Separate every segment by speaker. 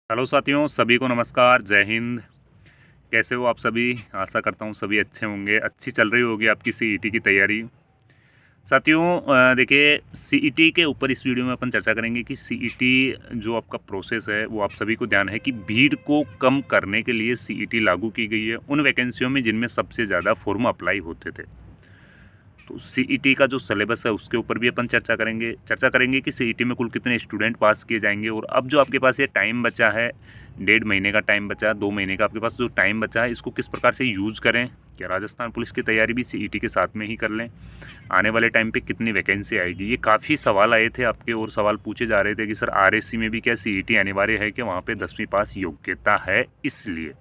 Speaker 1: Hello साथियों, सभी को नमस्कार। जय हिंद। कैसे हो आप सभी? आशा करता हूँ सभी अच्छे होंगे। अच्छी चल रही होगी आपकी सीईटी की तैयारी। साथियों, देखिए, सीईटी के ऊपर इस वीडियो में अपन चर्चा करेंगे कि सीईटी जो आपका प्रोसेस है वो आप सभी को ध्यान है कि भीड़ को कम करने के लिए सीईटी लागू की गई है उन वैकेंसियों में जिनमें सबसे ज़्यादा फॉर्म अप्लाई होते थे। तो सीईटी का जो सिलेबस है उसके ऊपर भी अपन चर्चा करेंगे कि सीईटी में कुल कितने स्टूडेंट पास किए जाएंगे। और अब जो आपके पास ये टाइम बचा है, 1.5 महीने का टाइम बचा, 2 महीने का आपके पास जो टाइम बचा है, इसको किस प्रकार से यूज़ करें। क्या राजस्थान पुलिस की तैयारी भी सीईटी के साथ में ही कर लें? आने वाले टाइम पे कितनी वैकेंसी आएगी? ये काफ़ी सवाल आए थे आपके और सवाल पूछे जा रहे थे कि सर आरएससी में भी क्या सीईटी अनिवार्य है कि वहाँ पे 10वीं पास योग्यता है? इसलिए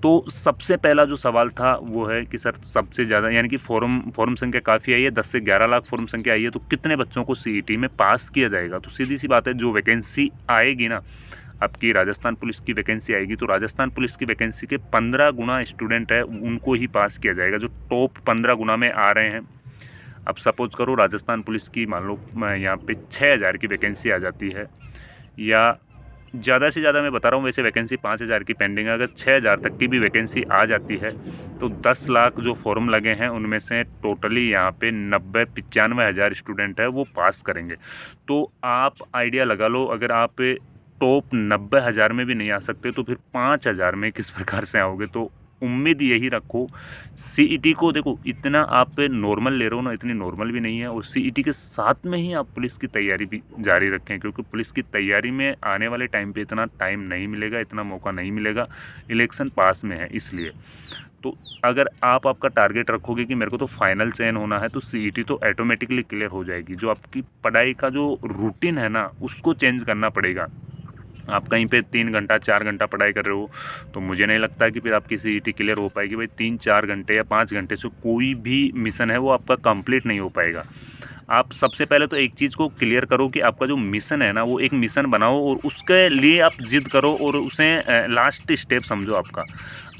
Speaker 1: तो सबसे पहला जो सवाल था वो है कि सर सबसे ज़्यादा यानी कि फॉर्म संख्या काफ़ी आई है, 10 से 11 लाख फॉर्म संख्या आई है, तो कितने बच्चों को सीईटी में पास किया जाएगा? तो सीधी सी बात है, जो वैकेंसी आएगी ना, आपकी राजस्थान पुलिस की वैकेंसी आएगी तो राजस्थान पुलिस की वैकेंसी के 15 गुना स्टूडेंट है उनको ही पास किया जाएगा, जो टॉप 15 गुना में आ रहे हैं। अब सपोज करो राजस्थान पुलिस की मान लो यहाँ पे 6,000 की वैकेंसी आ जाती है, या ज़्यादा से ज़्यादा मैं बता रहा हूँ, वैसे वैकेंसी 5,000 की पेंडिंग है। अगर 6,000 तक की भी वैकेंसी आ जाती है तो 10 लाख जो फॉर्म लगे हैं उनमें से टोटली यहाँ पे 95 हज़ार स्टूडेंट है वो पास करेंगे। तो आप आइडिया लगा लो, अगर आप टॉप 90,000 में भी नहीं आ सकते तो फिर 5,000 में किस प्रकार से आओगे? तो उम्मीद यही रखो। सीईटी को देखो, इतना आप नॉर्मल ले रहे हो ना, इतनी नॉर्मल भी नहीं है, और सीईटी के साथ में ही आप पुलिस की तैयारी भी जारी रखें, क्योंकि पुलिस की तैयारी में आने वाले टाइम पे इतना टाइम नहीं मिलेगा, इतना मौका नहीं मिलेगा। इलेक्शन पास में है इसलिए। तो अगर आप आपका टारगेट रखोगे कि मेरे को तो फाइनल चयन होना है, तो सीईटी तो ऑटोमेटिकली क्लियर हो जाएगी। जो आपकी पढ़ाई का जो रूटीन है ना, उसको चेंज करना पड़ेगा। आप कहीं पे 3 घंटा 4 घंटा पढ़ाई कर रहे हो तो मुझे नहीं लगता कि फिर आपकी सीईटी क्लियर हो पाएगी। भाई 3-4 घंटे या 5 घंटे से कोई भी मिशन है वो आपका कंप्लीट नहीं हो पाएगा। आप सबसे पहले तो एक चीज़ को क्लियर करो कि आपका जो मिशन है ना, वो एक मिशन बनाओ और उसके लिए आप जिद करो और उसे लास्ट स्टेप समझो।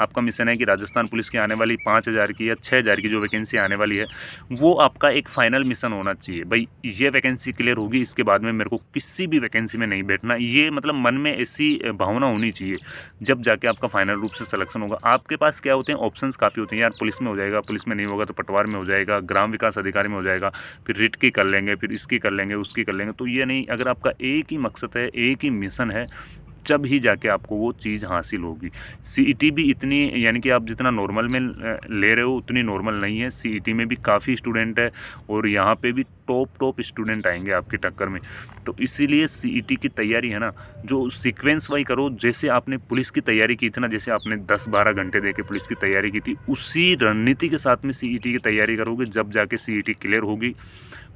Speaker 1: आपका मिशन है कि राजस्थान पुलिस की आने वाली 5,000 की या 6,000 की जो वैकेंसी आने वाली है, वो आपका एक फाइनल मिशन होना चाहिए। भाई ये वैकेंसी क्लियर होगी, इसके बाद में मेरे को किसी भी वैकेंसी में नहीं बैठना, ये मतलब मन में ऐसी भावना होनी चाहिए, जब जाके आपका फाइनल रूप से सिलेक्शन होगा। आपके पास क्या होते हैं, ऑप्शंस काफ़ी होते हैं यार, पुलिस में हो जाएगा, पुलिस में नहीं होगा तो पटवार में हो जाएगा, ग्राम विकास अधिकारी में हो जाएगा, फिर रिट की कर लेंगे, फिर इसकी कर लेंगे, उसकी कर लेंगे। तो ये नहीं, अगर आपका एक ही मकसद है, एक ही मिशन है, जब ही जाके आपको वो चीज़ हासिल होगी। सीईटी भी इतनी, यानी कि आप जितना नॉर्मल में ले रहे हो उतनी नॉर्मल नहीं है। सीईटी में भी काफ़ी स्टूडेंट है और यहाँ पे भी टॉप स्टूडेंट आएंगे आपकी टक्कर में। तो इसीलिए सीईटी की तैयारी है ना, जो सीक्वेंस वाई करो, जैसे आपने पुलिस की तैयारी की थी ना, जैसे आपने 10-12 घंटे दे के पुलिस की तैयारी की थी, उसी रणनीति के साथ में सीईटी की तैयारी करोगे, जब जाके सीईटी क्लियर होगी।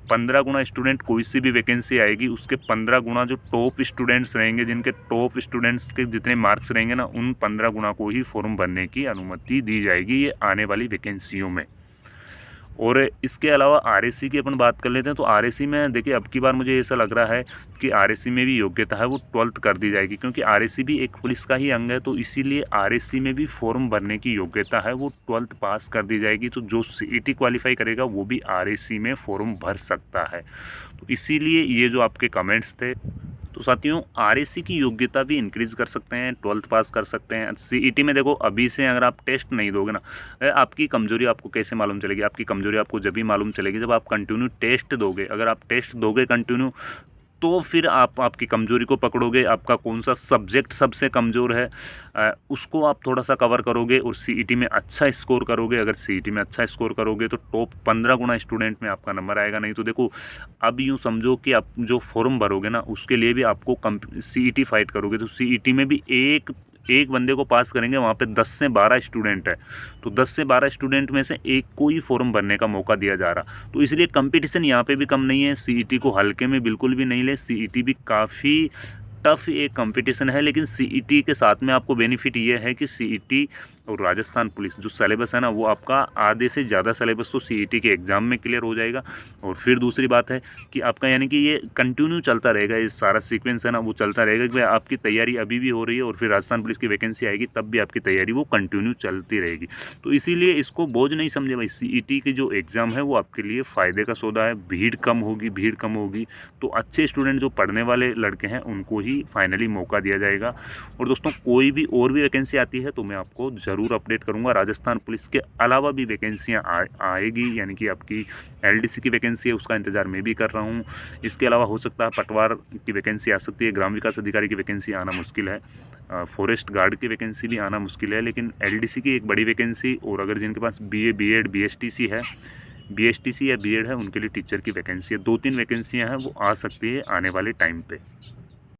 Speaker 1: 15 गुना स्टूडेंट कोई सी भी वैकेंसी आएगी, उसके 15 गुना जो टॉप स्टूडेंट्स रहेंगे, जिनके टॉप स्टूडेंट्स के जितने मार्क्स रहेंगे ना, उन 15 गुना को ही फॉर्म भरने की अनुमति दी जाएगी ये आने वाली वैकेंसियों में। और इसके अलावा आरएससी की अपन बात कर लेते हैं। तो आरएससी में देखिए, अब की बार मुझे ऐसा लग रहा है कि आरएससी में भी योग्यता है वो 12th कर दी जाएगी, क्योंकि आरएससी भी एक पुलिस का ही अंग है। तो इसीलिए आरएससी में भी फॉर्म भरने की योग्यता है वो 12th पास कर दी जाएगी। तो जो सीईटी क्वालिफाई करेगा वो भी आरएससी में फॉर्म भर सकता है। तो इसीलिए ये जो आपके कमेंट्स थे, तो साथियों आरएससी की योग्यता भी इंक्रीज कर सकते हैं, 12th पास कर सकते हैं। सीईटी में देखो, अभी से अगर आप टेस्ट नहीं दोगे ना, आपकी कमजोरी आपको कैसे मालूम चलेगी? आपकी कमजोरी आपको जब भी मालूम चलेगी जब आप कंटिन्यू टेस्ट दोगे। अगर आप टेस्ट दोगे कंटिन्यू, तो फिर आप आपकी कमजोरी को पकड़ोगे, आपका कौन सा सब्जेक्ट सबसे कमज़ोर है, उसको आप थोड़ा सा कवर करोगे और सीईटी में अच्छा स्कोर करोगे। अगर सीईटी में अच्छा स्कोर करोगे तो टॉप 15 गुना स्टूडेंट में आपका नंबर आएगा। नहीं तो देखो, अब यूँ समझो कि आप जो फॉर्म भरोगे ना, उसके लिए भी आपको सीईटी फाइट करोगे। तो सीईटी में भी एक एक बंदे को पास करेंगे, वहाँ पे 10 से 12 स्टूडेंट है, तो 10 से 12 स्टूडेंट में से एक को ही फॉर्म भरने का मौका दिया जा रहा। तो इसलिए कंपटीशन यहाँ पे भी कम नहीं है। सीईटी को हल्के में बिल्कुल भी नहीं ले, सीईटी भी काफ़ी टफ एक कंपटीशन है। लेकिन सीईटी के साथ में आपको बेनिफिट ये है कि सीईटी और राजस्थान पुलिस जो सिलेबस है ना, वो आपका आधे से ज़्यादा सिलेबस तो सीईटी के एग्ज़ाम में क्लियर हो जाएगा। और फिर दूसरी बात है कि आपका यानी कि ये कंटिन्यू चलता रहेगा, ये सारा सीक्वेंस है ना वो चलता रहेगा कि आपकी तैयारी अभी भी हो रही है और फिर राजस्थान पुलिस की वैकेंसी आएगी तब भी आपकी तैयारी वो कंटिन्यू चलती रहेगी। तो इसीलिए इसको बोझ नहीं समझे भाई, सीईटी की जो एग्ज़ाम है वो आपके लिए फ़ायदे का सौदा है। भीड़ कम होगी, तो अच्छे स्टूडेंट जो पढ़ने वाले लड़के हैं उनको ही ही फाइनली मौका दिया जाएगा। और दोस्तों कोई भी और भी वैकेंसी आती है तो मैं आपको ज़रूर अपडेट करूँगा। राजस्थान पुलिस के अलावा भी वैकेंसियाँ आएगी, यानी कि आपकी LDC की वैकेंसी है उसका इंतज़ार मैं भी कर रहा हूँ। इसके अलावा हो सकता है पटवार की वैकेंसी आ सकती है, ग्राम विकास अधिकारी की वैकेंसी आना मुश्किल है, फॉरेस्ट गार्ड की वैकेंसी भी आना मुश्किल है, लेकिन LDC की एक बड़ी वैकेंसी, और अगर जिनके पास BA BEd BSTC है, BSTC या BEd है, उनके लिए टीचर की वैकेंसी है। 2-3 वैकेंसियाँ हैं वो आ सकती है आने वाले टाइम पे।